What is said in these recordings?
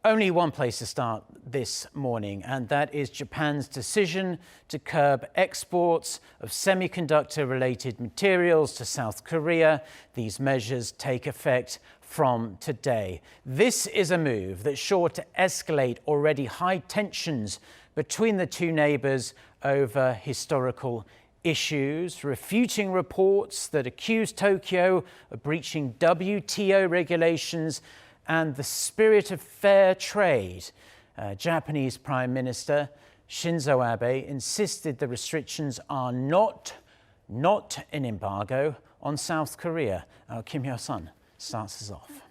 Only one place to start this morning, and that is Japan's decision to curb exports of semiconductor-related materials to South Korea. These measures take effect from today. This is a move that's sure to escalate already high tensions between the two neighbors over historical issues, refuting reports that accuse Tokyo of breaching WTO regulations and the spirit of fair trade. Japanese Prime Minister Shinzo Abe insisted the restrictions are not an embargo on South Korea. Kim Hyo-sun starts us off.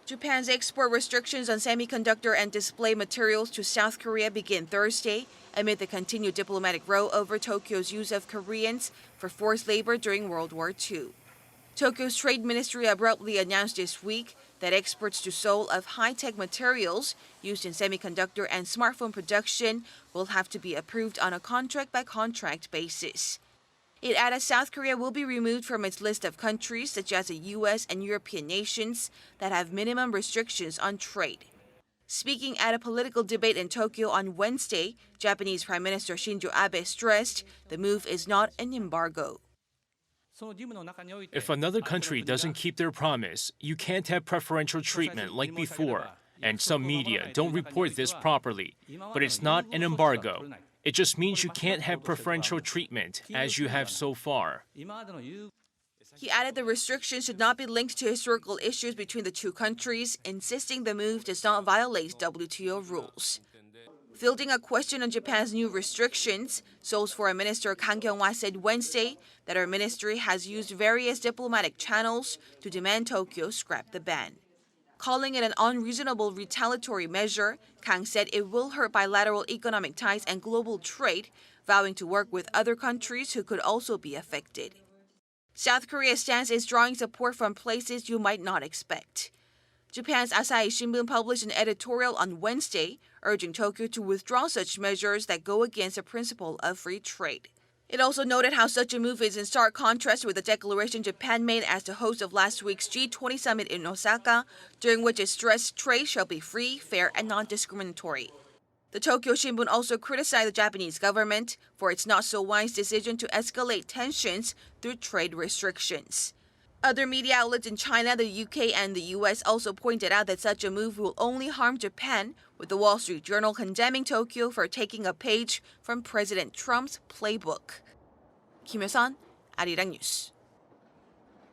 Japan's export restrictions on semiconductor and display materials to South Korea begin Thursday amid the continued diplomatic row over Tokyo's use of Koreans for forced labor during World War II. Tokyo's trade ministry abruptly announced this week that exports to Seoul of high-tech materials used in semiconductor and smartphone production will have to be approved on a contract-by-contract basis. It added South Korea will be removed from its list of countries such as the U.S. and European nations that have minimum restrictions on trade. Speaking at a political debate in Tokyo on Wednesday, Japanese Prime Minister Shinzo Abe stressed the move is not an embargo. If another country doesn't keep their promise, you can't have preferential treatment like before. And some media don't report this properly. But it's not an embargo. It just means you can't have preferential treatment as you have so far. He added the restrictions should not be linked to historical issues between the two countries, insisting the move does not violate WTO rules. Fielding a question on Japan's new restrictions, Seoul's Foreign Minister Kang Kyung-hwa said Wednesday that her ministry has used various diplomatic channels to demand Tokyo scrap the ban. Calling it an unreasonable retaliatory measure, Kang said it will hurt bilateral economic ties and global trade, vowing to work with other countries who could also be affected. South Korea's stance is drawing support from places you might not expect. Japan's Asahi Shimbun published an editorial on Wednesday urging Tokyo to withdraw such measures that go against the principle of free trade. It also noted how such a move is in stark contrast with the declaration Japan made as the host of last week's G20 summit in Osaka, during which it stressed trade shall be free, fair, and non-discriminatory. The Tokyo Shimbun also criticized the Japanese government for its not-so-wise decision to escalate tensions through trade restrictions. Other media outlets in China, the UK, and the US also pointed out that such a move will only harm Japan, with the Wall Street Journal condemning Tokyo for taking a page from President Trump's playbook. Kim Hyo-sun, Arirang News.